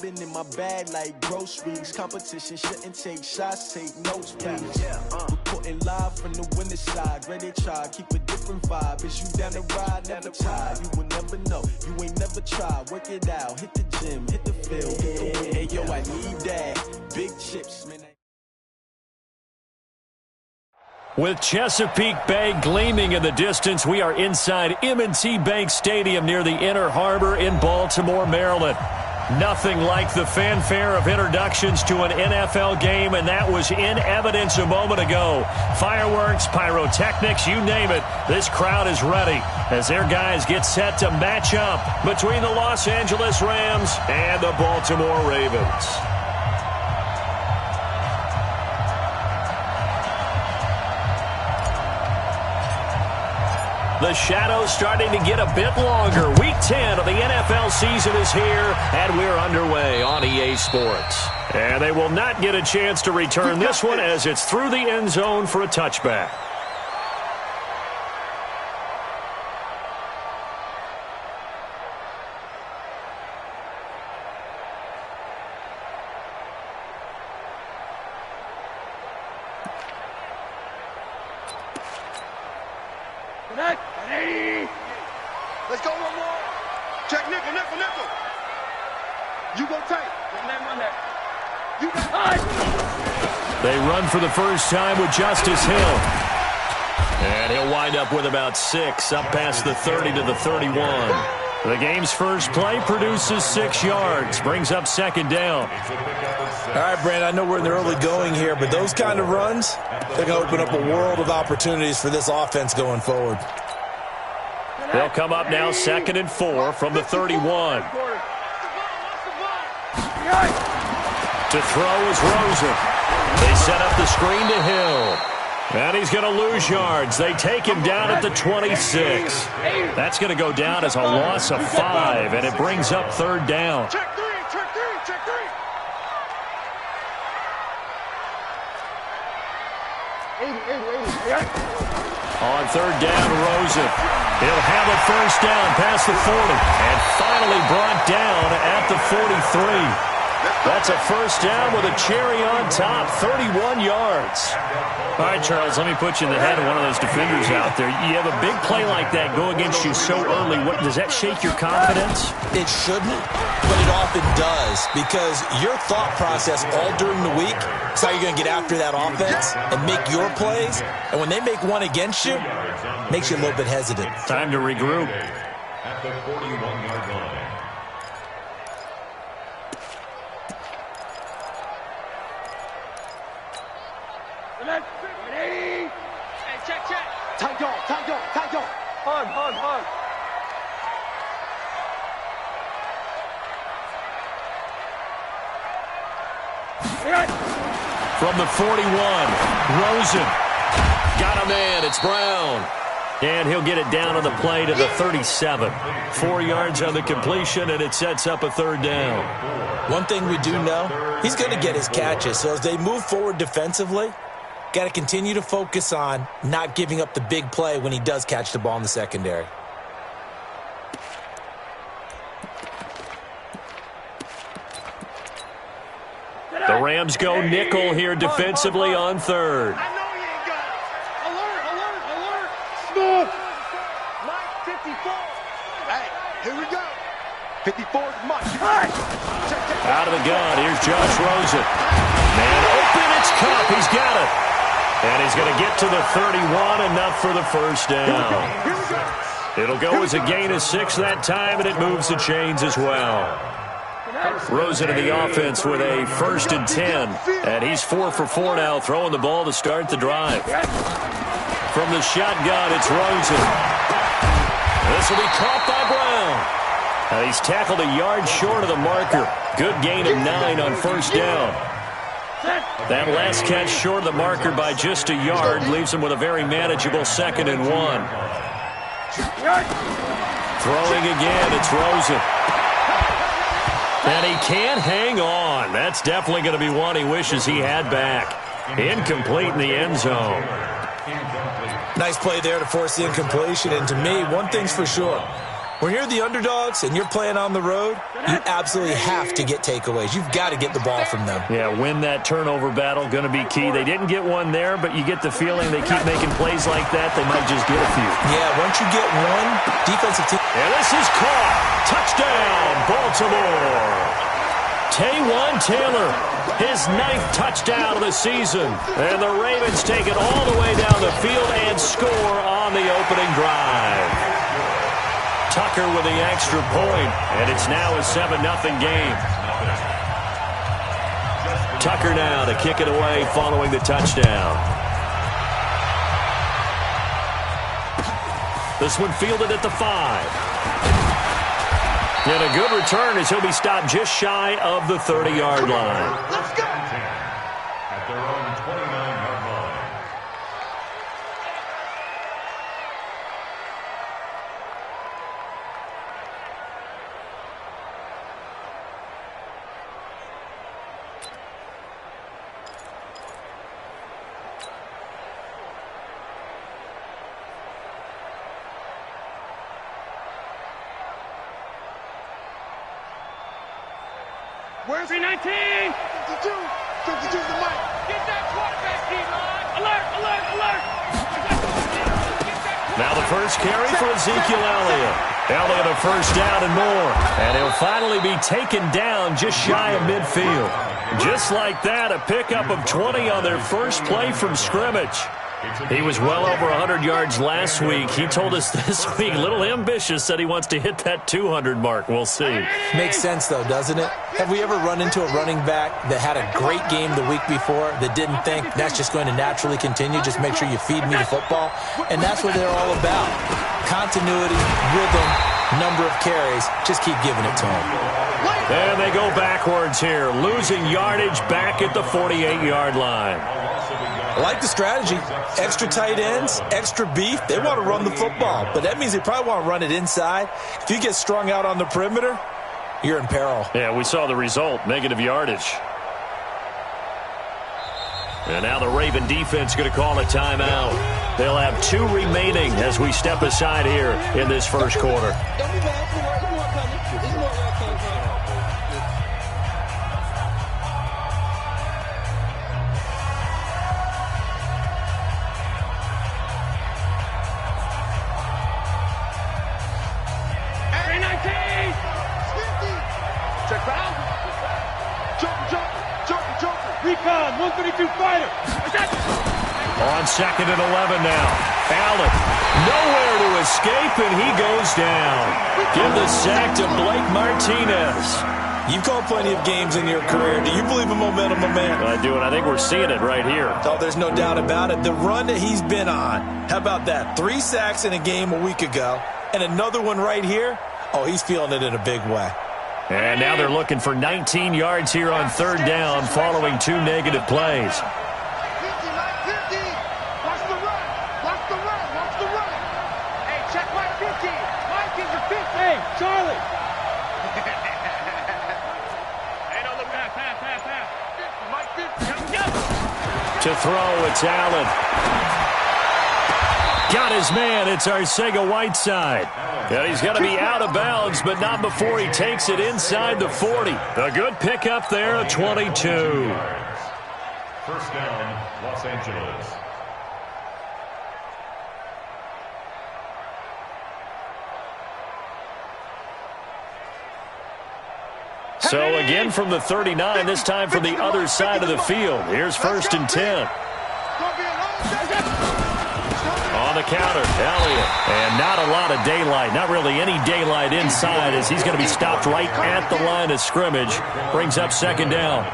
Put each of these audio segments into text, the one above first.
been in my bag like groceries. Competition shouldn't take shots, take notes, please. Reporting live from the winning side. Ready to try, keep a different vibe. Is you down the ride, never tired. You will never know, you ain't never tried. Work it out, hit the gym, hit the field. Hey, yo, I need that. Big chips, man. With Chesapeake Bay gleaming in the distance, we are inside M&T Bank Stadium near the Inner Harbor in Baltimore, Maryland. Nothing like the fanfare of introductions to an NFL game, and that was in evidence a moment ago. Fireworks, pyrotechnics, you name it, this crowd is ready as their guys get set to match up between the Los Angeles Rams and the Baltimore Ravens. The shadow's starting to get a bit longer. Week 10 of the NFL season is here, and we're underway on EA Sports. And they will not get a chance to return this one as it's through the end zone for a touchback. Let's go one more. Check nickel, nickel, nickel. You go tight. Run that. You go tight. They run for the first time with Justice Hill. And he'll wind up with about 6, up past the 30 to the 31. The game's first play produces 6 yards, brings up second down. All right, Brandon, I know we're in the early going here, but those kind of runs, they're going to open up a world of opportunities for this offense going forward. They'll come up now 2nd and 4 from the 31. To throw is Rosen. They set up the screen to Hill. And he's going to lose yards. They take him down at the 26. That's going to go down as a loss of 5, and it brings up 3rd down. Check three, check three, check three. On 3rd down, Rosen. He'll have a first down past the 40. And finally brought down at the 43. That's a first down with a cherry on top, 31 yards. All right, Charles, let me put you in the head of one of those defenders out there. You have a big play like that go against you so early. Does that shake your confidence? It shouldn't, but it often does, because your thought process all during the week is how you're going to get after that offense and make your plays. And when they make one against you, it makes you a little bit hesitant. Time to regroup. At the 41-yard line. Hey, check. Tight dog. Hard. From the 41, Rosen. Got a man, it's Brown. And he'll get it down on the play to the 37. 4 yards on the completion, and it sets up a 3rd down. One thing we do know, he's going to get his catches. So as they move forward defensively, got to continue to focus on not giving up the big play when he does catch the ball in the secondary. The Rams go nickel here defensively on 3rd. I know you ain't got it. Alert. Smooth. Mike, 54. Hey, here we go. 54 is Mike. Check. Out of the gun, here's Josh Rosen. Man open, it's Cup, he's got it. And he's going to get to the 31, enough for the first down. It'll go as a gain of 6 that time, and it moves the chains as well. Rosen in the offense with a 1st and 10. And he's 4 for 4 now, throwing the ball to start the drive. From the shotgun, it's Rosen. This will be caught by Brown. He's tackled a yard short of the marker. Good gain of 9 on first down. That last catch short of the marker by just a yard leaves him with a very manageable 2nd and 1. Throwing again, it's Rosen. And he can't hang on. That's definitely going to be one he wishes he had back. Incomplete in the end zone. Nice play there to force the incompletion. And to me, one thing's for sure. When you're the underdogs and you're playing on the road, you absolutely have to get takeaways. You've got to get the ball from them. Yeah, win that turnover battle, going to be key. They didn't get one there, but you get the feeling they keep making plays like that, they might just get a few. Yeah, once you get one, defensive team. And this is caught. Touchdown, Baltimore. Taywan Taylor, his 9th touchdown of the season. And the Ravens take it all the way down the field and score on the opening drive. Tucker with the extra point, and it's now a 7-0 game. Tucker now to kick it away following the touchdown. This one fielded at the 5. And a good return as he'll be stopped just shy of the 30-yard line. Let's go. At their own 29-yard line. Where's 319? 52. 52 the mic. Get that quarterback, D-line. Alert, alert, alert. Now the first carry for Ezekiel Elliott. Elliott a first down and more. And he'll finally be taken down just shy of midfield. Just like that, a pickup of 20 on their first play from scrimmage. He was well over 100 yards last week. He told us this week, a little ambitious, said he wants to hit that 200 mark. We'll see. Makes sense, though, doesn't it? Have we ever run into a running back that had a great game the week before that didn't think that's just going to naturally continue? Just make sure you feed me the football. And that's what they're all about. Continuity, rhythm, number of carries. Just keep giving it to them. And they go backwards here, losing yardage back at the 48-yard line. I like the strategy. Extra tight ends, extra beef. They want to run the football, but that means they probably want to run it inside. If you get strung out on the perimeter, you're in peril. Yeah, we saw the result, negative yardage. And now the Raven defense going to call a timeout. They'll have 2 remaining as we step aside here in this first quarter. Recon, 132 fighter. On 2nd and 11 now. Allen, nowhere to escape, and he goes down. Give the sack to Blake Martinez. You've called plenty of games in your career. Do you believe in momentum, my man? I do, and I think we're seeing it right here. Oh, there's no doubt about it. The run that he's been on. How about that? 3 sacks in a game a week ago, and another one right here. Oh, he's feeling it in a big way. And now they're looking for 19 yards here on 3rd down following 2 negative plays. 50, watch the run. Watch the run. Watch the run. Hey, check Mike 50. Mike is a 50. Hey, Charlie. Hey, no, look, pass. Mike 50. To throw, it's Allen. Got his man. It's Arcega-Whiteside. And he's got to be out of bounds, but not before he takes it inside the 40. A good pickup there, a 22. First down, Los Angeles. So again from the 39, this time from the other side of the field. Here's 1st and 10. On the counter, Elliott. And not a lot of daylight, not really any daylight inside as he's going to be stopped right at the line of scrimmage. Brings up 2nd down.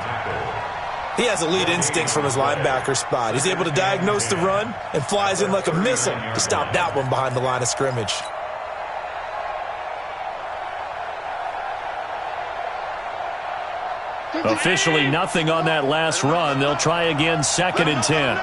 He has elite instincts from his linebacker spot. He's able to diagnose the run and flies in like a missile to stop that one behind the line of scrimmage. Officially nothing on that last run. They'll try again 2nd and 10.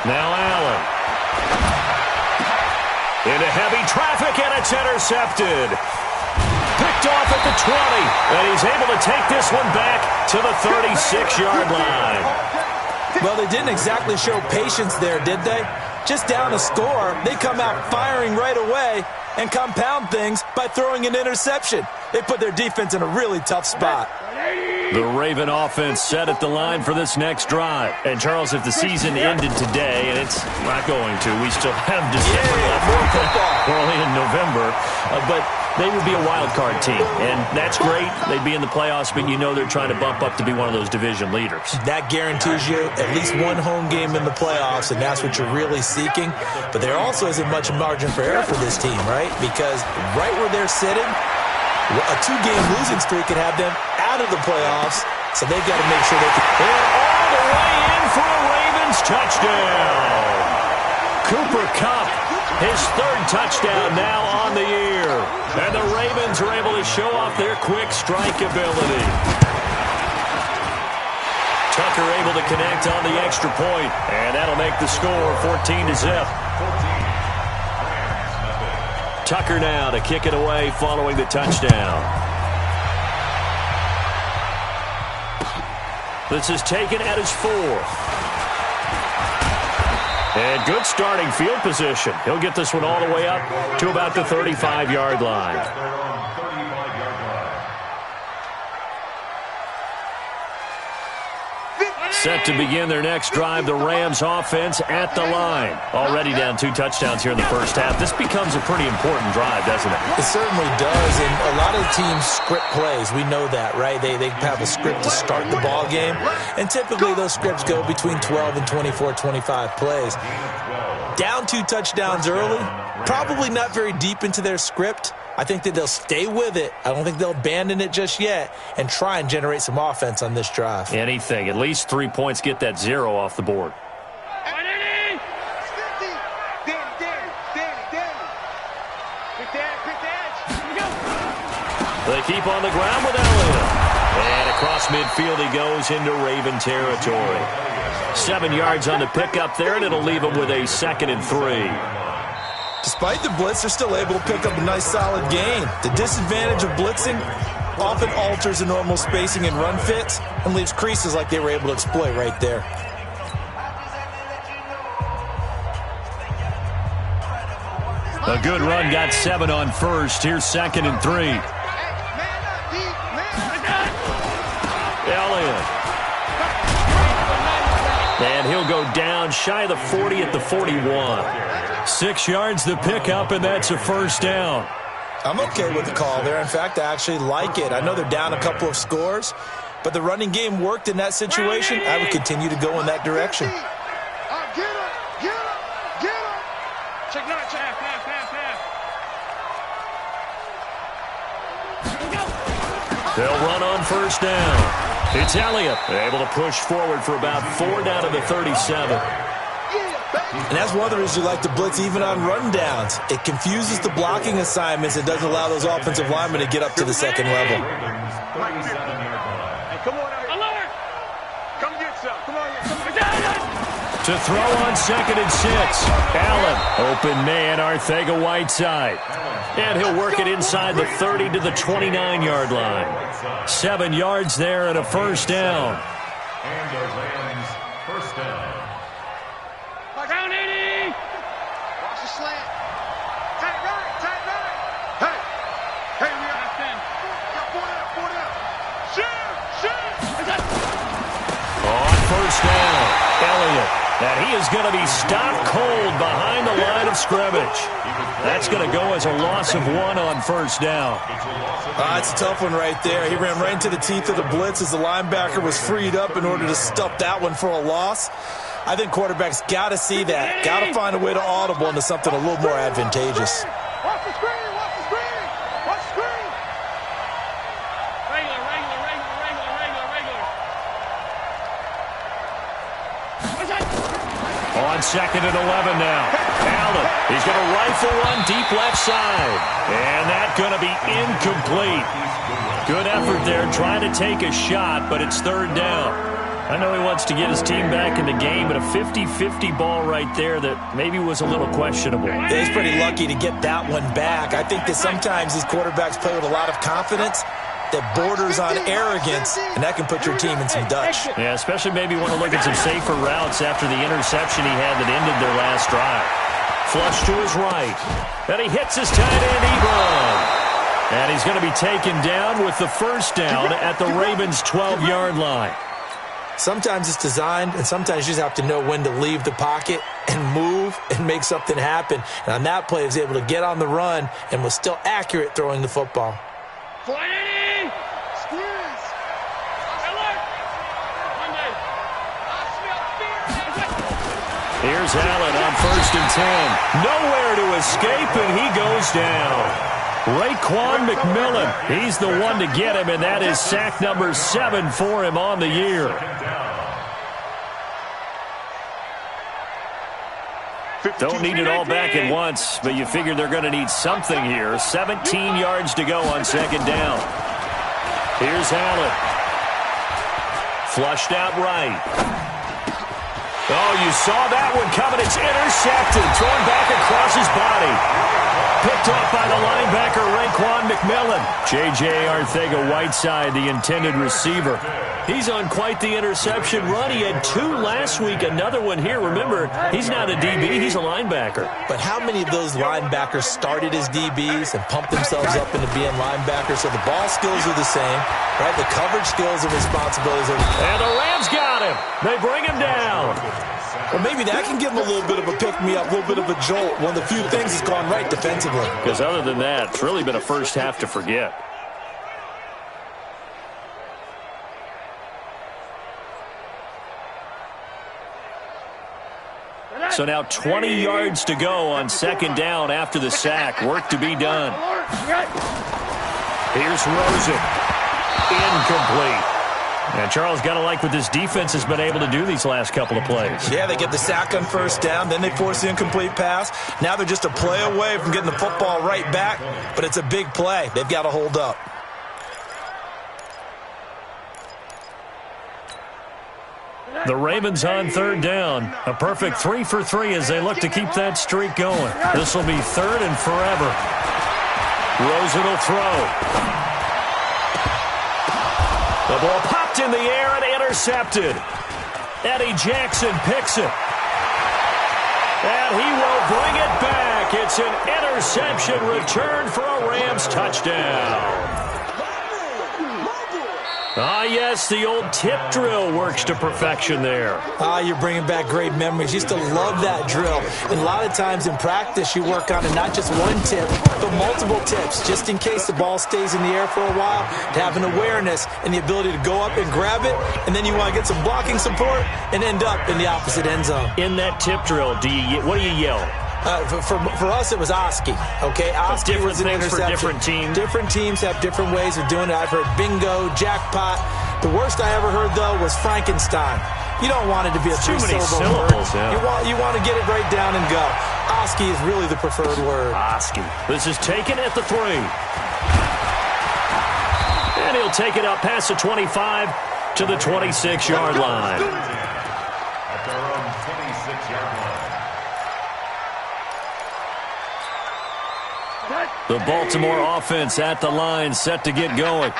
Now Allen. Into heavy traffic, and it's intercepted. Picked picked off at the 20. And he's able to take this one back to the 36-yard line. Well, they didn't exactly show patience there, did they? Just down a score, they come out firing right away and compound things by throwing an interception. They put their defense in a really tough spot. The Raven offense set at the line for this next drive. And, Charles, if the season ended today, and it's not going to, we still have December left. We're only in November. But they would be a wild card team. And that's great. They'd be in the playoffs, but you know they're trying to bump up to be one of those division leaders. That guarantees you at least one home game in the playoffs, and that's what you're really seeking. But there also isn't much margin for error for this team, right? Because right where they're sitting, a two-game losing streak could have them out of the playoffs, so they've got to make sure they can. And all the way in for a Ravens touchdown. Cooper Kupp, his third touchdown now on the year. And the Ravens are able to show off their quick strike ability. Tucker able to connect on the extra point, and that'll make the score 14-0. Tucker now to kick it away following the touchdown. This is taken at his 4th. And good starting field position. He'll get this one all the way up to about the 35-yard line. Set to begin their next drive, the Rams offense at the line. Already down 2 touchdowns here in the first half. This becomes a pretty important drive, doesn't it? It certainly does, and a lot of teams script plays. We know that, right? They have a script to start the ball game, and typically those scripts go between 12 and 24, 25 plays. Down 2 touchdowns early, probably not very deep into their script. I think that they'll stay with it. I don't think they'll abandon it just yet and try and generate some offense on this drive. Anything. At least 3 points, get that 0 off the board. They keep on the ground with Elliott. And across midfield he goes into Raven territory. 7 yards on the pickup there, and it'll leave him with a 2nd and 3. Despite the blitz, they're still able to pick up a nice solid gain. The disadvantage of blitzing often alters the normal spacing and run fits and leaves creases like they were able to exploit right there. A good run, got 7 on first. Here's 2nd and 3. Elliott. And he'll go down shy of the 40 at the 41. 6 yards the pickup, and that's a first down. I'm okay with the call there. In fact, I actually like it. I know they're down a couple of scores, but the running game worked in that situation. I would continue to go in that direction. Check nine, half. They'll run on first down. It's Elliott, able to push forward for about 4 down to the 37. And that's one of the reasons you like to blitz even on run downs. It confuses the blocking assignments and doesn't allow those offensive linemen to get up to the second level. Hey, come on out. Alert! Come get some. Come on. To throw on 2nd and 6. Allen, open man, Arcega-Whiteside. And he'll work it inside the 30 to the 29-yard line. 7 yards there and a first down. And the Rams first down. Down 80. Watch the slant. Tight right. Hey, we are 10. Four down. Shoot. On first down, Elliott. And he is going to be stopped cold behind the line of scrimmage. That's going to go as a loss of 1 on first down. It's a tough one right there. He ran right into the teeth of the blitz as the linebacker was freed up in order to stuff that one for a loss. I think quarterbacks got to see that. Got to find a way to audible into something a little more advantageous. Watch the screen. Regular. On 2nd and 11 now. Allen, he's going to rifle one deep left side. And that's going to be incomplete. Good effort there trying to take a shot, but it's 3rd down. I know he wants to get his team back in the game, but a 50-50 ball right there that maybe was a little questionable. Yeah, he's pretty lucky to get that one back. I think that sometimes these quarterbacks play with a lot of confidence that borders on arrogance, and that can put your team in some Dutch. Yeah, especially maybe want to look at some safer routes after the interception he had that ended their last drive. Flush to his right, and he hits his tight end, Ebron. And he's going to be taken down with the first down at the Ravens' 12-yard line. Sometimes it's designed, and sometimes you just have to know when to leave the pocket and move and make something happen. And on that play, he was able to get on the run and was still accurate throwing the football. Flanny! Squeeze! Alert! Here's Allen on 1st and 10. Nowhere to escape, and he goes down. Raekwon McMillan, he's the one to get him, and that is sack number 7 for him on the year. Don't need it all back at once, but you figure they're going to need something here. 17 yards to go on 2nd down. Here's Allen. Flushed out right. Oh, you saw that one coming. It's intercepted. Thrown back across his body. Picked off by the linebacker, Raekwon McMillan. J.J. Arcega-Whiteside, the intended receiver. He's on quite the interception run. He had 2 last week, another one here. Remember, he's not a DB, he's a linebacker. But how many of those linebackers started as DBs and pumped themselves up into being linebackers? So the ball skills are the same, right? The coverage skills and responsibilities are the same. And the Rams got him. They bring him down. Well, maybe that can give him a little bit of a pick-me-up, a little bit of a jolt. One of the few things that's gone right defensively. Because other than that, it's really been a first half to forget. So now 20 yards to go on 2nd down after the sack. Work to be done. Here's Rosen. Incomplete. And Charles got to like what this defense has been able to do these last couple of plays. Yeah, they get the sack on 1st down, then they force the incomplete pass. Now they're just a play away from getting the football right back, but it's a big play. They've got to hold up. The Ravens on 3rd down. A perfect 3 for 3 as they look to keep that streak going. This will be 3rd and forever. Rosen will throw. The ball popped in the air and intercepted. Eddie Jackson picks it. And he will bring it back. It's an interception return for a Rams touchdown. Ah, yes, the old tip drill works to perfection there. Ah, you're bringing back great memories. Used to love that drill. And a lot of times in practice, you work on it, not just one tip, but multiple tips, just in case the ball stays in the air for a while, to have an awareness and the ability to go up and grab it, and then you want to get some blocking support and end up in the opposite end zone. In that tip drill, what do you yell? For us, it was Oski, okay? Oski was an interception. For different teams. Different teams have different ways of doing it. I've heard bingo, jackpot. The worst I ever heard, though, was Frankenstein. You don't want it to be a three-syllable word. Yeah. You want to get it right down and go. Oski is really the preferred word. Oski. This is taken at the 3. And he'll take it up past the 25 to the 26-yard line. At their own 26-yard line. The Baltimore offense at the line, set to get going.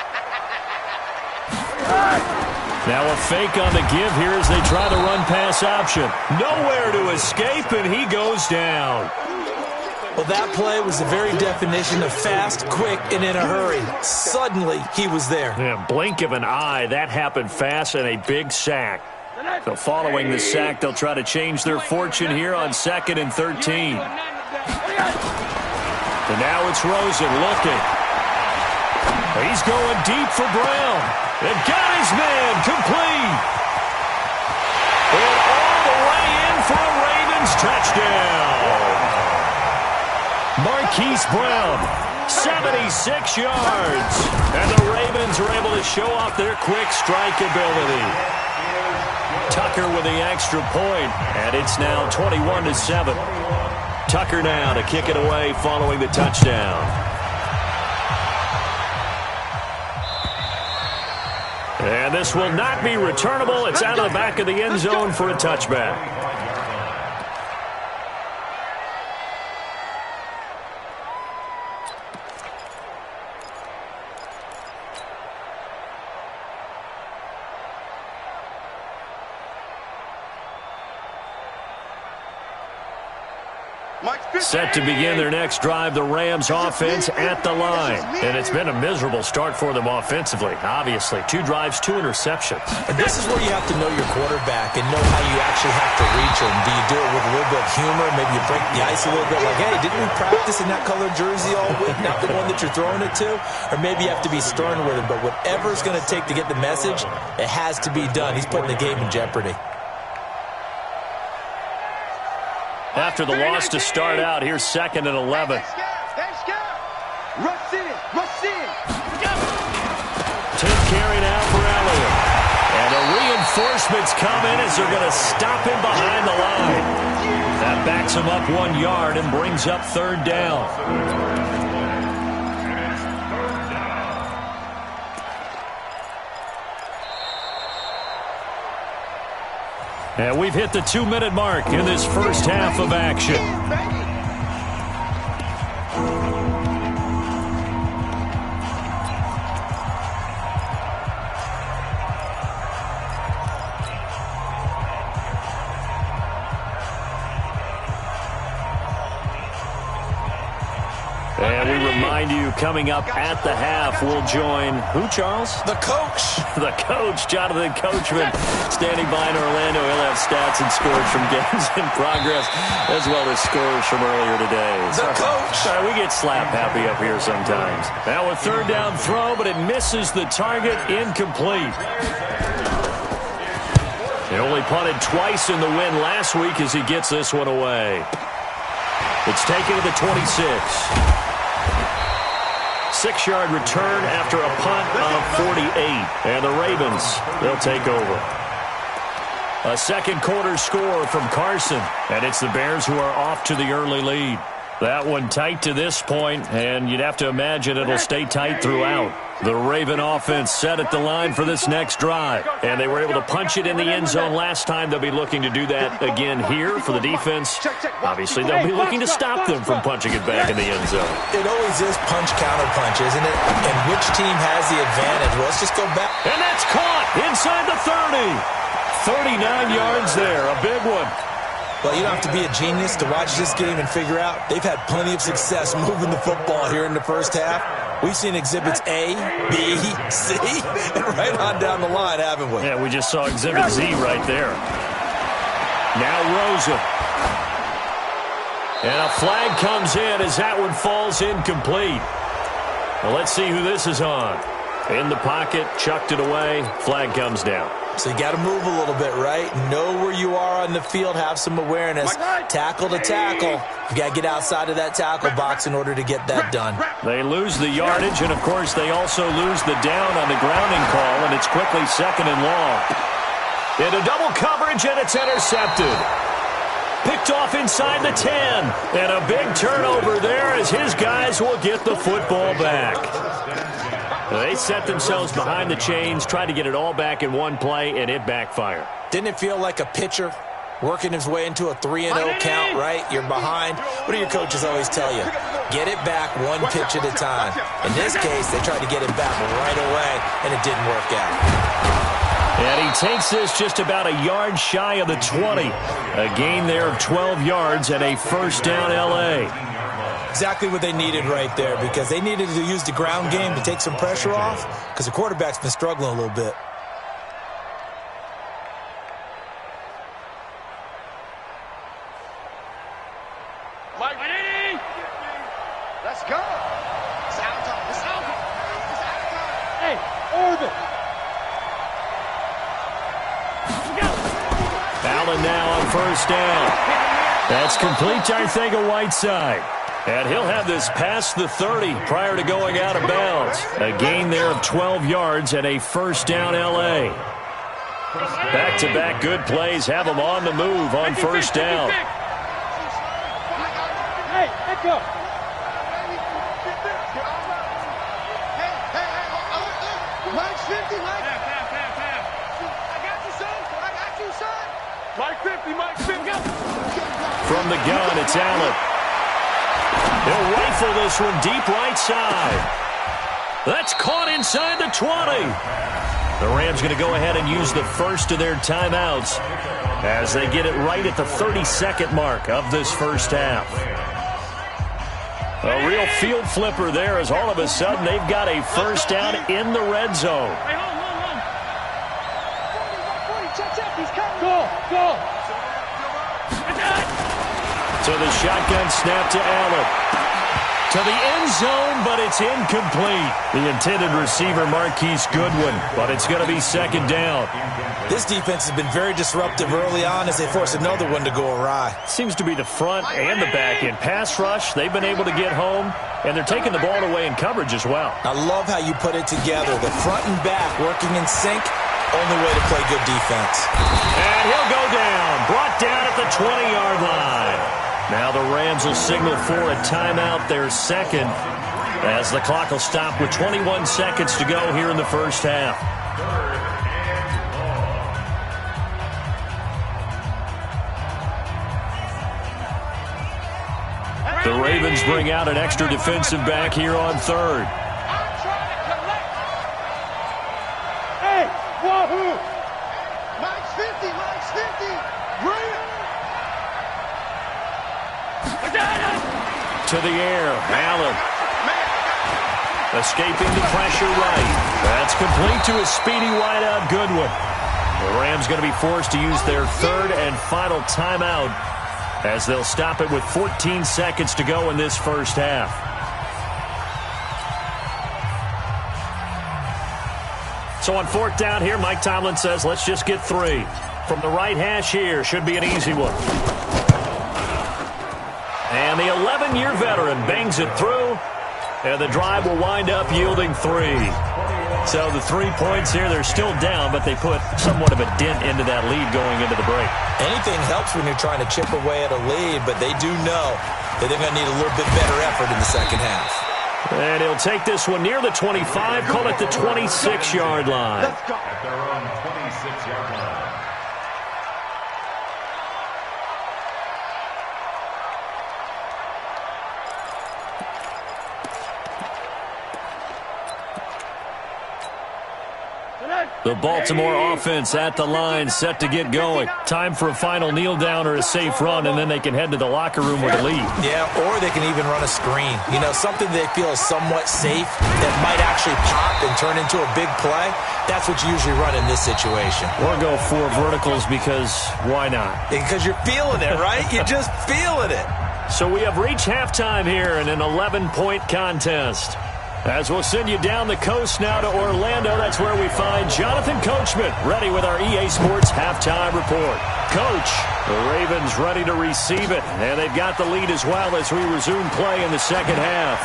Now a fake on the give here as they try the run-pass option. Nowhere to escape, and he goes down. Well, that play was the very definition of fast, quick, and in a hurry. Suddenly, he was there. Yeah, blink of an eye, that happened fast, and a big sack. So following the sack, they'll try to change their fortune here on 2nd and 13. And now it's Rosen looking. He's going deep for Brown. And got his man complete. And all the way in for a Ravens touchdown. Marquise Brown, 76 yards. And the Ravens are able to show off their quick strike ability. Tucker with the extra point, and it's now 21-7. Tucker now to kick it away following the touchdown. And this will not be returnable. It's out of the back of the end zone for a touchback. Set to begin their next drive, the Rams offense at the line. And it's been a miserable start for them offensively. Obviously, 2 drives, 2 interceptions. And this is where you have to know your quarterback and know how you actually have to reach him. Do you do it with a little bit of humor? Maybe you break the ice a little bit like, hey, didn't we practice in that colored jersey all week, not the one that you're throwing it to? Or maybe you have to be stern with him. But whatever it's going to take to get the message, it has to be done. He's putting the game in jeopardy. After the loss to start out, here's 2nd and 11. Rush in. 10 carry now for Elliott. And the reinforcements come in as they're going to stop him behind the line. That backs him up 1 yard and brings up 3rd down. And we've hit the 2-minute mark in this first half of action. And we remind you, coming up at the half, we'll join who, Charles? The coach. The coach, Jonathan Coachman, standing by in Orlando. He'll have stats and scores from games in progress, as well as scores from earlier today. The coach. Sorry, we get slap happy up here sometimes. Now a 3rd down throw, but it misses the target, incomplete. He only punted twice in the win last week as he gets this one away. It's taken to the 26. 6-yard return after a punt of 48. And the Ravens, they'll take over. A second quarter score from Carson. And it's the Bears who are off to the early lead. That one tight to this point, and you'd have to imagine it'll stay tight throughout. The Raven offense set at the line for this next drive. And they were able to punch it in the end zone last time. They'll be looking to do that again here for the defense. Obviously, they'll be looking to stop them from punching it back in the end zone. It always is punch-counter-punch, isn't it? And which team has the advantage? Well, let's just go back. And that's caught inside the 30. 39 yards there, a big one. Well, you don't have to be a genius to watch this game and figure out they've had plenty of success moving the football here in the first half. We've seen exhibits A, B, C, and right on down the line, haven't we? Yeah, we just saw exhibit Z right there. Now Rosa. And a flag comes in as that one falls incomplete. Well, let's see who this is on. In the pocket, chucked it away, flag comes down. So you got to move a little bit, right? Know where you are on the field, have some awareness. Tackle to tackle. You got to get outside of that tackle box in order to get that done. They lose the yardage, and, of course, they also lose the down on the grounding call, and it's quickly 2nd and long. Into double coverage, and it's intercepted. Picked off inside the 10. And a big turnover there as his guys will get the football back. They set themselves behind the chains, tried to get it all back in one play, and it backfired. Didn't it feel like a pitcher working his way into a 3-0 count, right? You're behind. What do your coaches always tell you? Get it back one pitch at a time. In this case, they tried to get it back right away, and it didn't work out. And he takes this just about a yard shy of the 20. A gain there of 12 yards and a first down L.A. Exactly what they needed right there, because they needed to use the ground game to take some pressure off, because the quarterback's been struggling a little bit. Mike, let's go. It's out of time. It's out of time. It's out of time. Hey, orbit. Allen now on first down. That's complete to Arcega-Whiteside. And he'll have this past the 30 prior to going out of bounds. A gain there of 12 yards and a first down L.A. Back-to-back good plays have them on the move on first down. Hey, let go. Mike's 50, Mike. From the gun, it's Allen. He'll rifle this one deep right side. That's caught inside the 20. The Rams going to go ahead and use the first of their timeouts as they get it right at the 32nd mark of this first half. A real field flipper there as all of a sudden they've got a first down in the red zone. So the shotgun snap to Allen. To the end zone, but it's incomplete. The intended receiver, Marquise Goodwin, but it's going to be second down. This defense has been very disruptive early on as they force another one to go awry. Seems to be the front and the back end. Pass rush, they've been able to get home, and they're taking the ball away in coverage as well. I love how you put it together. The front and back working in sync, only way to play good defense. And he'll go down, brought down at the 20-yard line. Now the Rams will signal for a timeout, their second, as the clock will stop with 21 seconds to go here in the first half. The Ravens bring out an extra defensive back here on third. Hey, wahoo! Mike's 50, Mike's 50. Bring it! To the air, Allen. Escaping the pressure right. That's complete to a speedy wideout Goodwin. The Rams going to be forced to use their third and final timeout as they'll stop it with 14 seconds to go in this first half. So on fourth down here, Mike Tomlin says, let's just get 3. From the right hash here, should be an easy one. And the 11-year veteran bangs it through, and the drive will wind up yielding 3. So the 3 points here, they're still down, but they put somewhat of a dent into that lead going into the break. Anything helps when you're trying to chip away at a lead, but they do know that they're going to need a little bit better effort in the second half. And he'll take this one near the 25, call it the 26-yard line. At their own 26-yard line. The Baltimore offense at the line, set to get going. Time for a final kneel down or a safe run, and then they can head to the locker room with a lead. Yeah, or they can even run a screen. You know, something they feel is somewhat safe that might actually pop and turn into a big play. That's what you usually run in this situation. Or go 4 verticals because why not? Because you're feeling it, right? You're just feeling it. So we have reached halftime here in an 11-point contest. As we'll send you down the coast now to Orlando, that's where we find Jonathan Coachman, ready with our EA Sports halftime report. Coach, the Ravens ready to receive it, and they've got the lead as well as we resume play in the second half.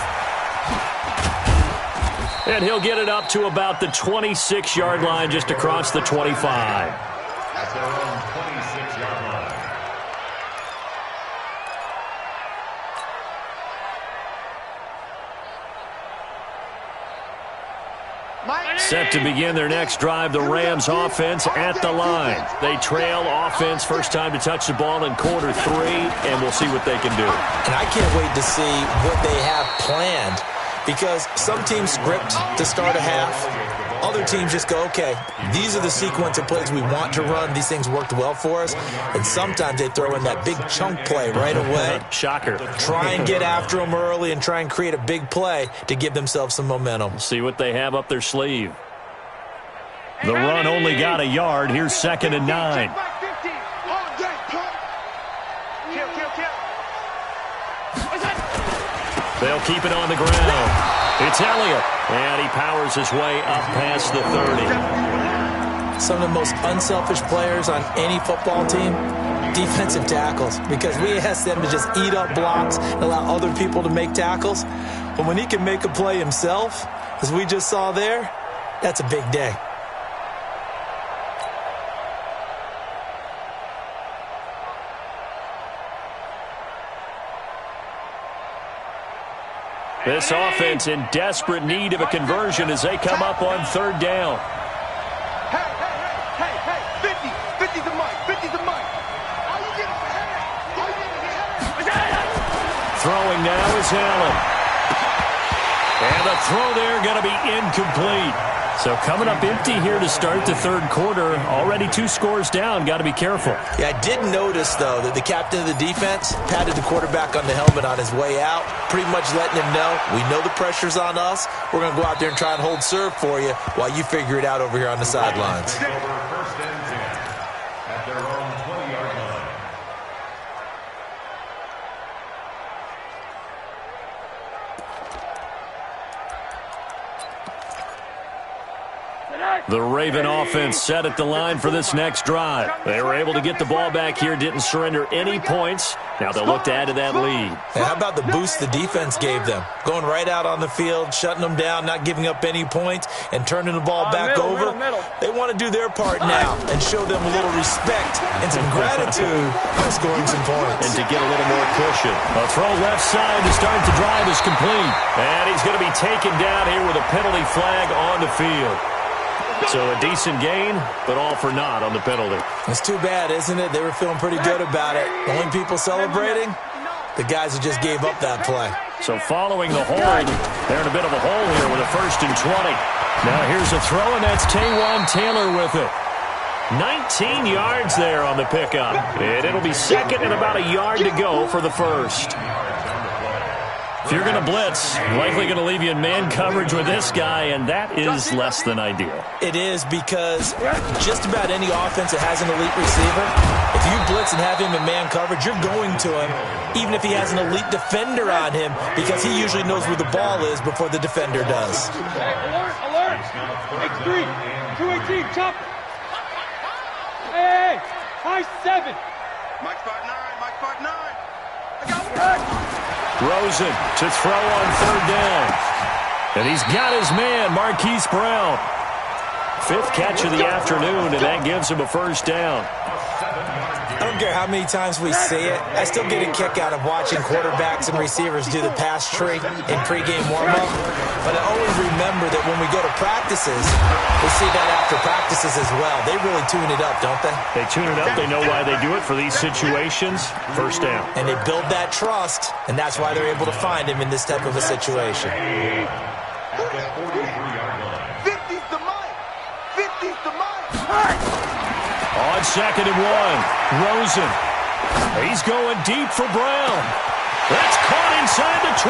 And he'll get it up to about the 26-yard line, just across the 25. At their own 26-yard line. Set to begin their next drive, the Rams offense at the line. They trail offense, first time to touch the ball in quarter 3, and we'll see what they can do. And I can't wait to see what they have planned, because some teams script to start a half. Other teams just go, okay, these are the sequence of plays we want to run. These things worked well for us. And sometimes they throw in that big chunk play right away. Shocker. Try and get after them early and try and create a big play to give themselves some momentum. See what they have up their sleeve. The run only got a yard. Here's 2nd and 9. They'll keep it on the ground. It's Elliott, and he powers his way up past the 30. Some of the most unselfish players on any football team, defensive tackles, because we ask them to just eat up blocks and allow other people to make tackles. But when he can make a play himself, as we just saw there, that's a big day. This offense in desperate need of a conversion as they come up on 3rd down. Hey, 50 to Mike, 50 to Mike. Throwing now is Allen. And the throw there going to be incomplete. So coming up empty here to start the third quarter. Already 2 scores down. Got to be careful. Yeah, I did notice, though, that the captain of the defense patted the quarterback on the helmet on his way out, pretty much letting him know, we know the pressure's on us. We're going to go out there and try and hold serve for you while you figure it out over here on the sidelines. First and 10 at their own 20-yard line. The Raven offense set at the line for this next drive. They were able to get the ball back here, didn't surrender any points. Now they'll look to add to that lead. And how about the boost the defense gave them? Going right out on the field, shutting them down, not giving up any points, and turning the ball back over. They want to do their part now and show them a little respect and some gratitude by scoring some points. And to get a little more cushion. A throw left side to start the drive is complete. And he's going to be taken down here with a penalty flag on the field. So a decent gain, but all for naught on the penalty. It's too bad, isn't it? They were feeling pretty good about it. The only people celebrating, the guys who just gave up that play. So following the hold, they're in a bit of a hole here with a 1st and 20. Now here's a throw, and that's Taywan Taylor with it. 19 yards there on the pickup. And it'll be second and about a yard to go for the first. If you're going to blitz, likely going to leave you in man coverage with this guy, and that is less than ideal. It is, because just about any offense that has an elite receiver, if you blitz and have him in man coverage, you're going to him, even if he has an elite defender on him, because he usually knows where the ball is before the defender does. Alert! X3, 218, chop! Hey, high 7. Mike 5'9", Mike 5'9". I got one. Rosen to throw on 3rd down. And he's got his man, Marquise Brown. 5th catch of the afternoon, and that gives him a 1st down. I don't care how many times we see it. I still get a kick out of watching quarterbacks and receivers do the pass tree in pregame warm-up. But I always remember that when we go to practices, we see that after practices as well. They really tune it up, don't they? They tune it up. They know why they do it for these situations. 1st down. And they build that trust, and that's why they're able to find him in this type of a situation. 50's the mic! 50's the mic! On 2nd and 1, Rosen. He's going deep for Brown. That's caught inside the 20.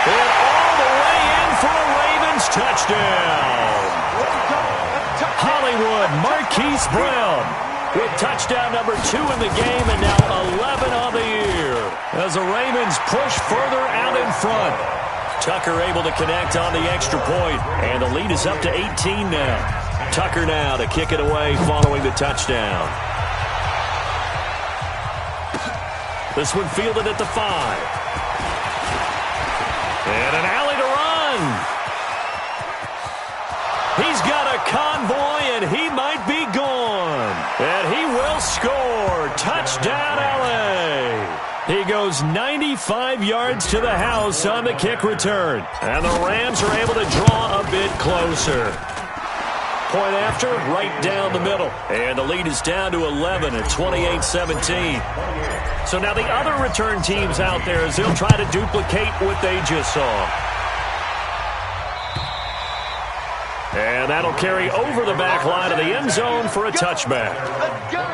And all the way in for a Ravens touchdown. Hollywood Marquise Brown with touchdown number 2 in the game, and now 11 on the year. As the Ravens push further out in front. Tucker able to connect on the extra point, and the lead is up to 18 now. Tucker now to kick it away following the touchdown. This one fielded at the 5. And an alley to run. He's got a convoy, and he might be gone. And he will score. Touchdown, LA. He goes 95 yards to the house on the kick return. And the Rams are able to draw a bit closer. Point after, right down the middle. And the lead is down to 11 at 28-17. So now the other return teams out there as they'll try to duplicate what they just saw. And that'll carry over the back line of the end zone for a touchback. Let's go!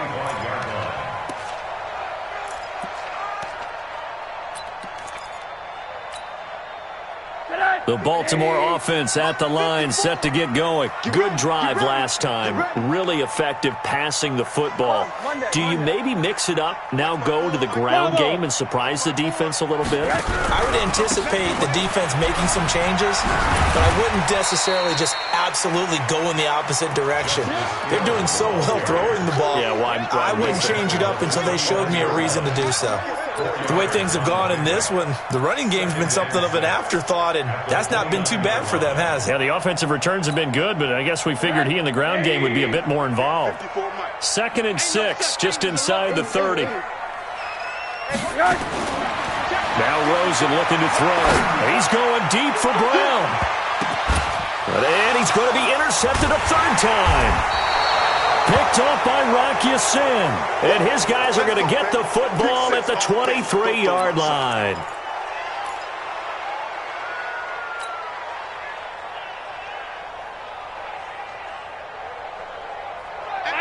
The Baltimore offense at the line, set to get going. Good drive last time. Really effective passing the football. Do you maybe mix it up, now go to the ground game and surprise the defense a little bit? I would anticipate the defense making some changes, but I wouldn't necessarily just absolutely go in the opposite direction. They're doing so well throwing the ball. Yeah, why I wouldn't change it up until they showed me a reason to do so. The way things have gone in this one, the running game's been something of an afterthought, and that's not been too bad for them, has it? Yeah, the offensive returns have been good, but I guess we figured he in the ground game would be a bit more involved. 2nd and 6, just inside the 30. Now Rosen looking to throw. He's going deep for Brown. And he's going to be intercepted a 3rd time. Picked off by Rocky Sin. And his guys are going to get the football at the 23-yard line.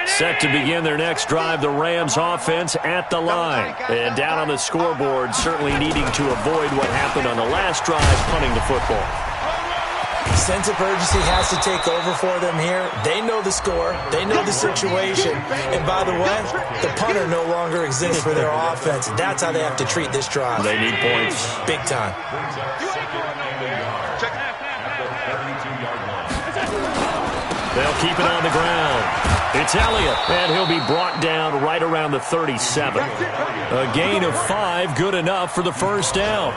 Set to begin their next drive, the Rams offense at the line. And down on the scoreboard, certainly needing to avoid what happened on the last drive, punting the football. Sense of urgency has to take over for them here. They know the score. They know the situation. And by the way, the punter no longer exists for their offense. That's how they have to treat this drive. They need points. Big time. They'll keep it on the ground. It's Elliott, and he'll be brought down right around the 37. A gain of 5, good enough for the first down.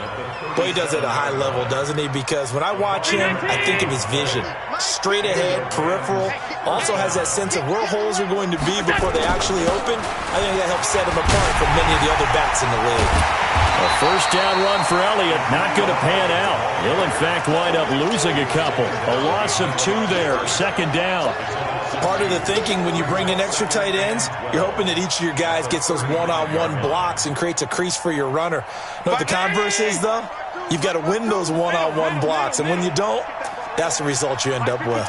Well, he does it at a high level, doesn't he? Because when I watch him, I think of his vision. Straight ahead, peripheral. Also has that sense of where holes are going to be before they actually open. I think that helps set him apart from many of the other backs in the league. A first down run for Elliott, not going to pan out. He'll, in fact, wind up losing a couple. A loss of 2 there, second down. Part of the thinking when you bring in extra tight ends, you're hoping that each of your guys gets those one-on-one blocks and creates a crease for your runner. You know what the converse is, though? You've got to win those one-on-one blocks, and when you don't, that's the result you end up with.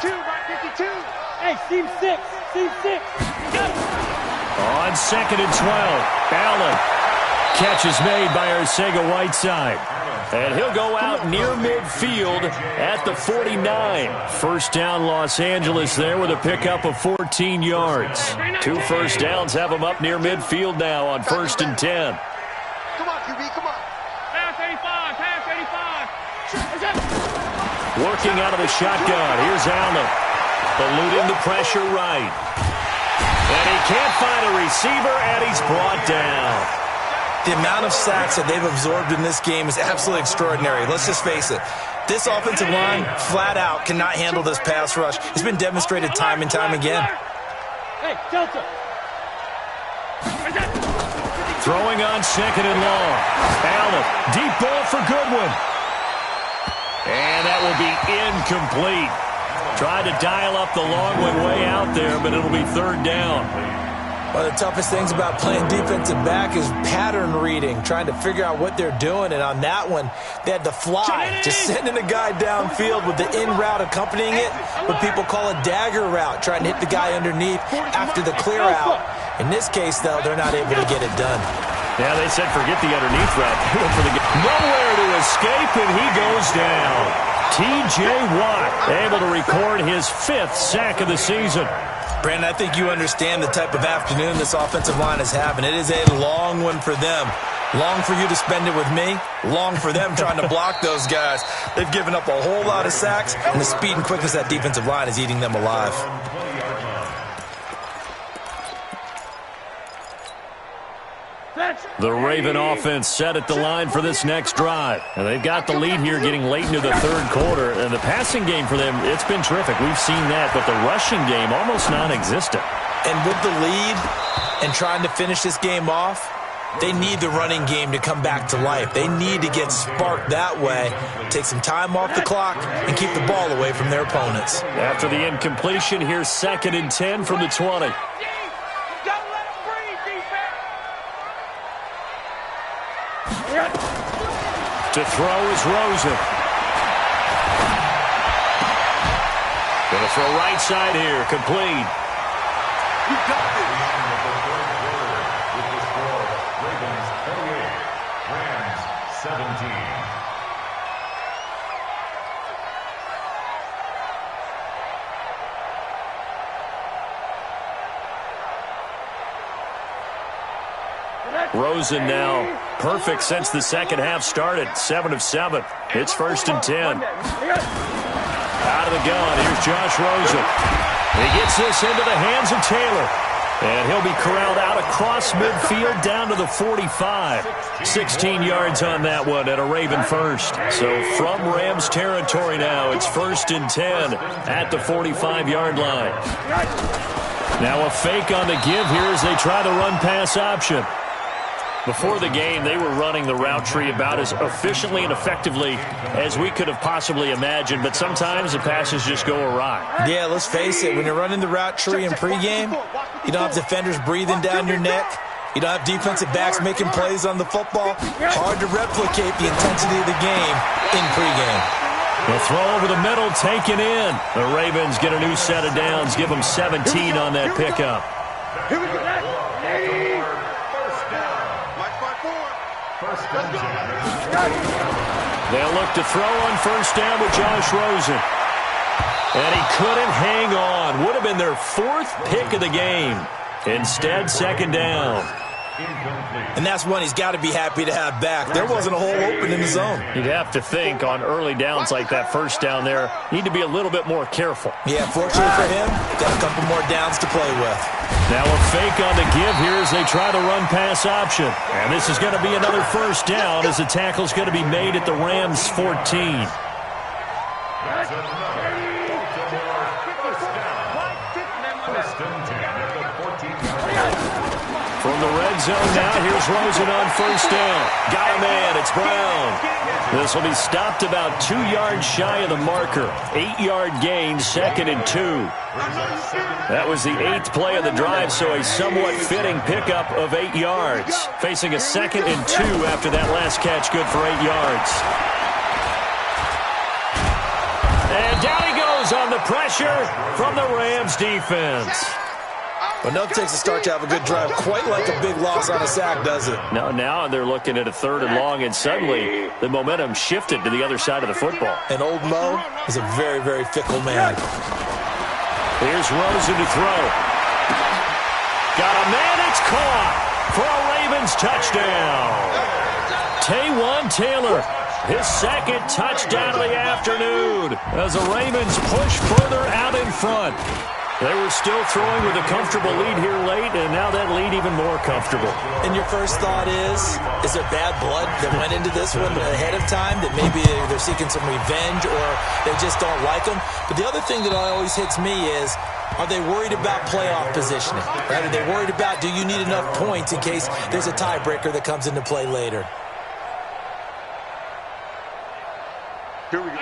Hey, seam 6. On second and 12, Allen. Catch is made by Arcega-Whiteside. And he'll go out near midfield at the 49. First down Los Angeles there with a pickup of 14 yards. 2 first downs have him up near midfield now on first and 10. Come on, QB, come on. Pass 85. Working out of the shotgun. Here's Allen. Eluding the pressure right. And he can't find a receiver, and he's brought down. The amount of sacks that they've absorbed in this game is absolutely extraordinary. Let's just face it. This offensive line, flat out, cannot handle this pass rush. It's been demonstrated time and time again. Hey, Delta. Throwing on second and long. Allen, deep ball for Goodwin. And that will be incomplete. Tried to dial up the long one way out there, but it'll be third down. One of the toughest things about playing defensive back is pattern reading, trying to figure out what they're doing. And on that one, they had to fly, just sending a guy downfield with the in route accompanying it, what people call a dagger route, trying to hit the guy underneath after the clear out. In this case, though, they're not able to get it done. Yeah, they said forget the underneath route. They went for the nowhere to escape, and he goes down. T.J. Watt able to record his 5th sack of the season. Brandon, I think you understand the type of afternoon this offensive line is having. It is a long one for them. Long for you to spend it with me. Long for them trying to block those guys. They've given up a whole lot of sacks, and the speed and quickness of that defensive line is eating them alive. The Raven offense set at the line for this next drive. And they've got the lead here getting late into the third quarter. And the passing game for them, it's been terrific. We've seen that. But the rushing game, almost non-existent. And with the lead and trying to finish this game off, they need the running game to come back to life. They need to get sparked that way, take some time off the clock, and keep the ball away from their opponents. After the incompletion, here's second and 10 from the 20. To throw is Rosen. Going to throw right side here, complete. You got it. With the score, Ravens 38, Rams 17. Rosen now perfect since the second half started. 7 of 7. It's first and 10. Out of the gun, here's Josh Rosen. He gets this into the hands of Taylor. And he'll be corralled out across midfield down to the 45. 16 yards on that one at a Raven first. So from Rams territory now, it's first and 10 at the 45-yard line. Now a fake on the give here as they try the run-pass option. Before the game, they were running the route tree about as efficiently and effectively as we could have possibly imagined, but sometimes the passes just go awry. Yeah, let's face it, when you're running the route tree in pregame, you don't have defenders breathing down your neck. You don't have defensive backs making plays on the football. Hard to replicate the intensity of the game in pregame. The throw over the middle, taken in. The Ravens get a new set of downs, give them 17 on that pickup. Here we go. They'll look to throw on first down with Josh Rosen. And he couldn't hang on. Would have been their 4th pick of the game. Instead, second down. And that's one he's got to be happy to have back. There wasn't a hole open in the zone. You'd have to think on early downs like that first down there, need to be a little bit more careful. Yeah, fortunately for him, got a couple more downs to play with. Now a fake on the give here as they try the run-pass option. And this is going to be another first down as the tackle's going to be made at the Rams' 14. From the red zone now, here's Rosen on first down. Got a man, it's Brown. This will be stopped about 2 yards shy of the marker. 8-yard gain, 2nd and 2. That was the 8th play of the drive, so a somewhat fitting pickup of 8 yards. Facing a 2nd and 2 after that last catch, good for 8 yards. And down he goes on the pressure from the Rams defense. Well, enough takes a start to have a good drive. Quite like a big loss on a sack, does it? No, now they're looking at a 3rd and long, and suddenly the momentum shifted to the other side of the football. And old Mo is a very, very fickle man. Here's Rosen to throw. Got a man, it's caught for a Ravens touchdown. Taywan Taylor, his 2nd touchdown of the afternoon as the Ravens push further out in front. They were still throwing with a comfortable lead here late, and now that lead even more comfortable. And your first thought is there bad blood that went into this one ahead of time, that maybe they're seeking some revenge or they just don't like them? But the other thing that always hits me is, are they worried about playoff positioning? Right? Are they worried about, do you need enough points in case there's a tiebreaker that comes into play later?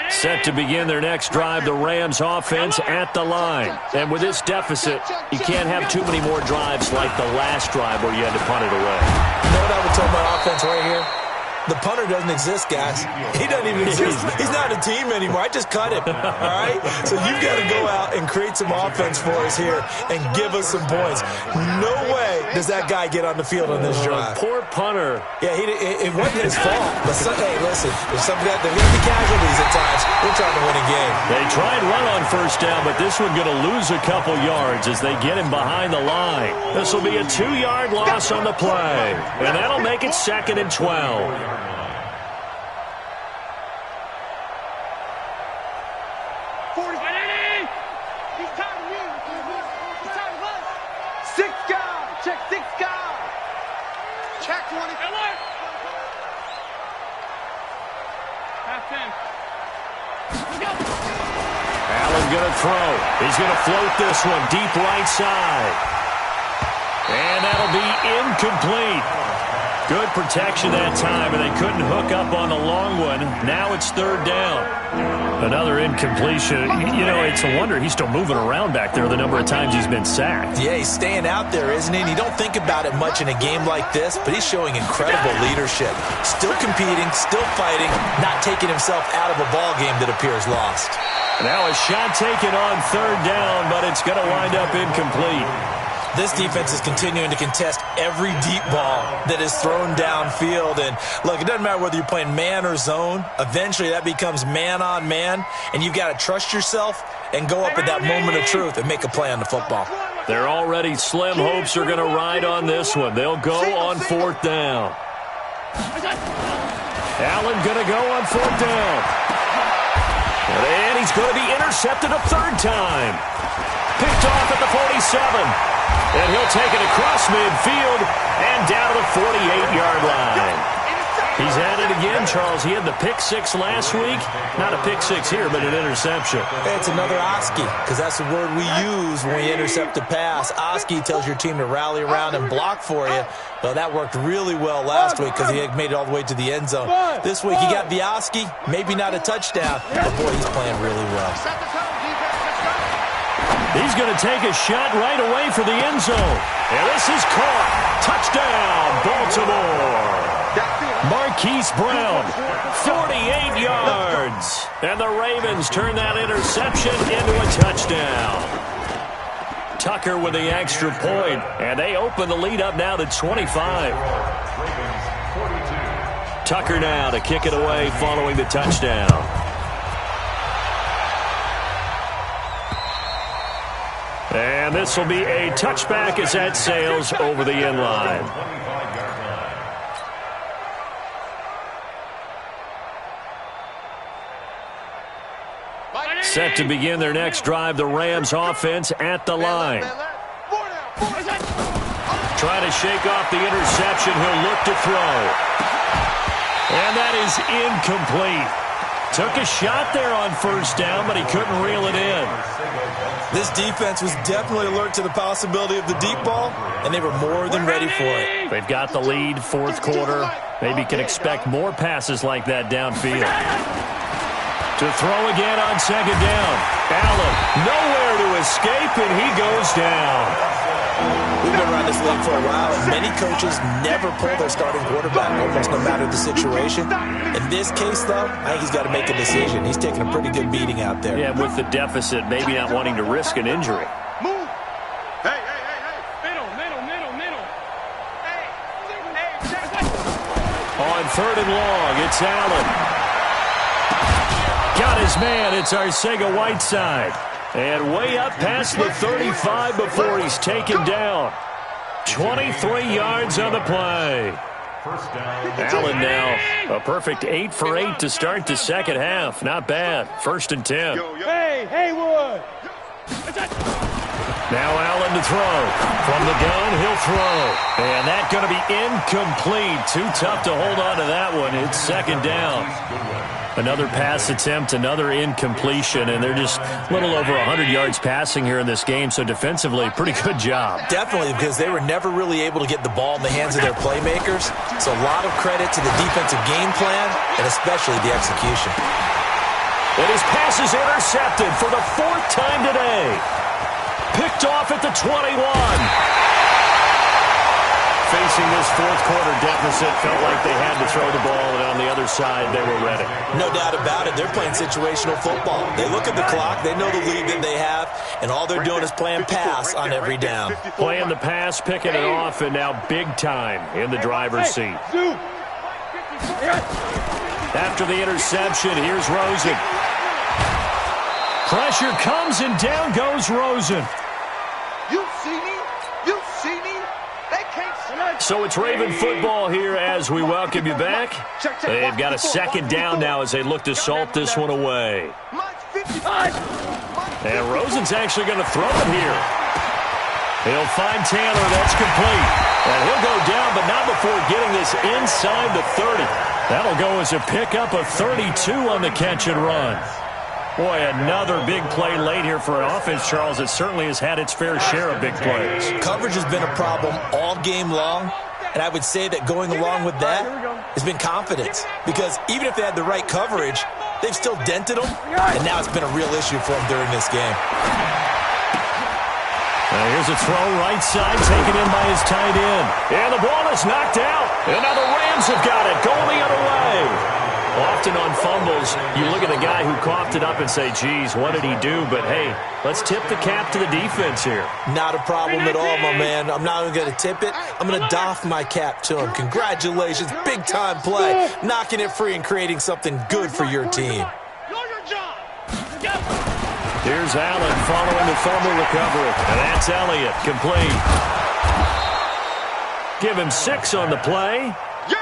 Set to begin their next drive, the Rams offense at the line. And with this deficit, you can't have too many more drives like the last drive where you had to punt it away. You know what I would tell my offense right here? The punter doesn't exist, guys. He doesn't even exist. He's not a team anymore. I just cut him, all right? So you've got to go out and create some offense for us here and give us some points. No way does that guy get on the field on this drive. Poor punter. Yeah, it wasn't his fault. But hey, listen, there's going to be casualties at times. We're trying to win a game. They try and run on first down, but this one going to lose a couple yards as they get him behind the line. This will be a 2-yard loss on the play, and that'll make it 2nd and 12. Allen going to throw. He's going to float this one deep right side. And that'll be incomplete. Good protection that time, and they couldn't hook up on the long one. Now it's 3rd down. Another incompletion. You know, it's a wonder he's still moving around back there the number of times he's been sacked. Yeah, he's staying out there, isn't he? And you don't think about it much in a game like this, but he's showing incredible leadership. Still competing, still fighting, not taking himself out of a ball game that appears lost. Now a shot taken on 3rd down, but it's going to wind up incomplete. This defense is continuing to contest every deep ball that is thrown downfield. And, look, it doesn't matter whether you're playing man or zone. Eventually that becomes man-on-man, and you've got to trust yourself and go up at that moment of truth and make a play on the football. Their already slim hopes are going to ride on this one. They'll go on 4th down. Allen going to go on 4th down. And he's going to be intercepted a 3rd time. Picked off at the 47. And he'll take it across midfield and down to the 48-yard line. He's at it again, Charles. He had the pick six last week. Not a pick six here, but an interception. It's another Oski, because that's the word we use when we intercept a pass. Oski tells your team to rally around and block for you. Well, that worked really well last week because he had made it all the way to the end zone. This week he got the Oski, maybe not a touchdown, but boy, he's playing really well. He's going to take a shot right away for the end zone. And this is caught. Touchdown, Baltimore. Marquise Brown, 48 yards. And the Ravens turn that interception into a touchdown. Tucker with the extra point, and they open the lead up now to 25. Tucker now to kick it away following the touchdown. And this will be a touchback as that sails over the end line. Set to begin their next drive, the Rams offense at the line. Trying to shake off the interception. He'll look to throw. And that is incomplete. Took a shot there on first down, but he couldn't reel it in. This defense was definitely alert to the possibility of the deep ball, and they were more than ready for it. They've got the lead, fourth quarter. Maybe can expect more passes like that downfield. To throw again on second down. Allen, nowhere to escape, and he goes down. We've been around this league for a while, and many coaches never pull their starting quarterback, almost no matter the situation. In this case, though, I think he's got to make a decision. He's taking a pretty good beating out there. Yeah, with the deficit, maybe not wanting to risk an injury. Move. Hey. Middle. Hey. On third and long, it's Allen. Got his man. It's Arcega-Whiteside. And way up past the 35 before he's taken down. 23 yards on the play. Allen now a perfect 8 for 8 to start the second half. Not bad. 1st and 10. Hey, Haywood. Now Allen to throw. From the gun, he'll throw. And that's going to be incomplete. Too tough to hold on to that one. It's second down. Another pass attempt, another incompletion, and they're just a little over 100 yards passing here in this game, so defensively, pretty good job. Definitely, because they were never really able to get the ball in the hands of their playmakers, so a lot of credit to the defensive game plan, and especially the execution. And his pass is intercepted for the 4th time today. Picked off at the 21. Facing this fourth quarter deficit, felt like they had to throw the ball, and on the other side, they were ready. No doubt about it. They're playing situational football. They look at the clock. They know the lead that they have, and all they're doing is playing pass on every down. Playing the pass, picking it off, and now big time in the driver's seat. After the interception, here's Rosen. Pressure comes, and down goes Rosen. You see me? So it's Raven football here as we welcome you back. They've got a second down now as they look to salt this one away. And Rosen's actually going to throw it here. He'll find Taylor. That's complete. And he'll go down, but not before getting this inside the 30. That'll go as a pickup of 32 on the catch and run. Boy, another big play late here for an offense, Charles. It certainly has had its fair share of big plays. Coverage has been a problem all game long, and I would say that going along with that has been confidence. Because even if they had the right coverage, they've still dented them, and now it's been a real issue for them during this game. Now here's a throw right side, taken in by his tight end. And the ball is knocked out. And now the Rams have got it, going the other way. Often on fumbles, you look at the guy who coughed it up and say, geez, what did he do? But, hey, let's tip the cap to the defense here. Not a problem at all, my man. I'm not even going to tip it. I'm going to doff my cap to him. Congratulations. Big-time play. Knocking it free and creating something good for your team. Here's Allen following the fumble recovery. And that's Elliott, complete. Give him 6 on the play,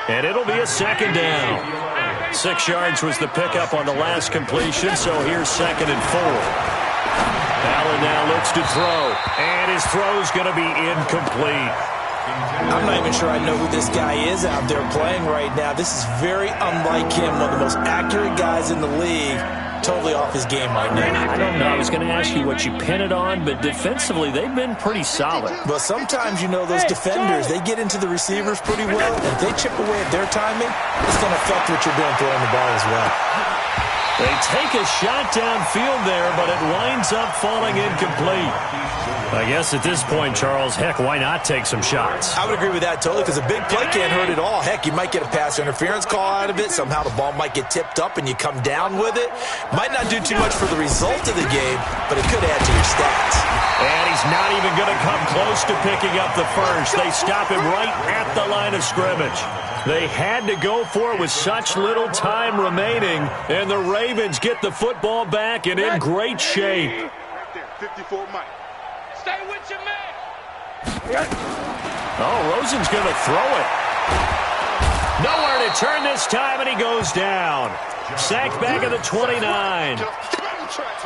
and it'll be a second down. 6 yards was the pickup on the last completion, so here's 2nd and 4. Allen now looks to throw, and his throw's going to be incomplete. I'm not even sure I know who this guy is out there playing right now. This is very unlike him, one of the most accurate guys in the league. Totally off his game right now. I don't know. I was going to ask you what you pin it on, but defensively, they've been pretty solid. But sometimes, those defenders, they get into the receivers pretty well. And if they chip away at their timing, it's going to affect what you're doing throwing the ball as well. They take a shot downfield there, but it winds up falling incomplete. I guess at this point, Charles, heck, why not take some shots? I would agree with that totally, because a big play can't hurt at all. Heck, you might get a pass interference call out of it. Somehow the ball might get tipped up and you come down with it. Might not do too much for the result of the game, but it could add to your stats. And he's not even going to come close to picking up the first. They stop him right at the line of scrimmage. They had to go for it with such little time remaining, and the Ravens get the football back and in great shape. Right there, 54 Mike. Stay with your man. Oh, Rosen's going to throw it. Nowhere to turn this time, and he goes down. Sacked back at the 29.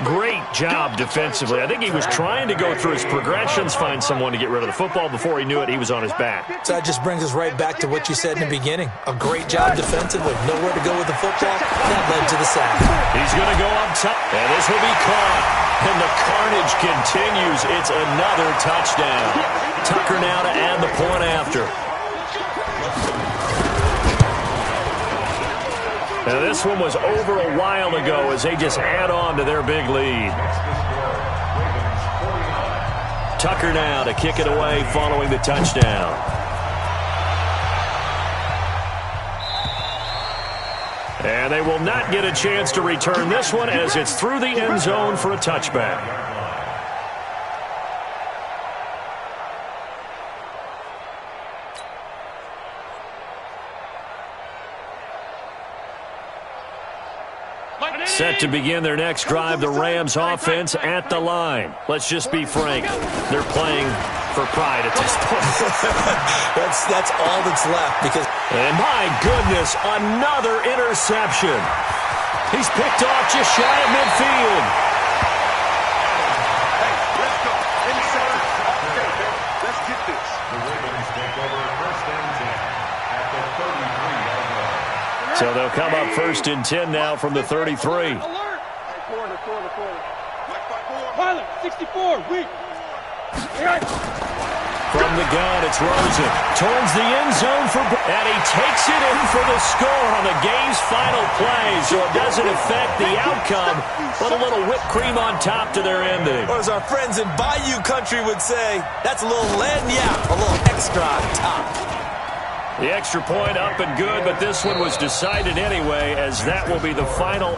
Great job defensively. I think he was trying to go through his progressions, find someone to get rid of the football. Before he knew it, he was on his back. So that just brings us right back to what you said in the beginning. A great job defensively. Nowhere to go with the football. That led to the sack. He's going to go up top, and this will be caught. And the carnage continues. It's another touchdown. Tucker now to add the point after. Now, this one was over a while ago as they just add on to their big lead. Tucker now to kick it away following the touchdown. And they will not get a chance to return this one as it's through the end zone for a touchback. Set to begin their next drive, the Rams offense at the line. Let's just be frank. They're playing for pride at this point. that's all that's left. And my goodness, another interception. He's picked off just shy of midfield. Hey, let's go. Inside. Okay, man. Let's get this. The Ravens take over first and 10 at the 33-yard line. So they'll come up first and 10 now from the 33. Alert! Pilot, 64, weak. From the gun, it's Rosen. Towards the end zone and he takes it in for the score on the game's final play. So it doesn't affect the outcome, but a little whipped cream on top to their ending. Or as our friends in Bayou Country would say, that's a little lagniappe, a little extra on top. The extra point up and good, but this one was decided anyway, as that will be the final.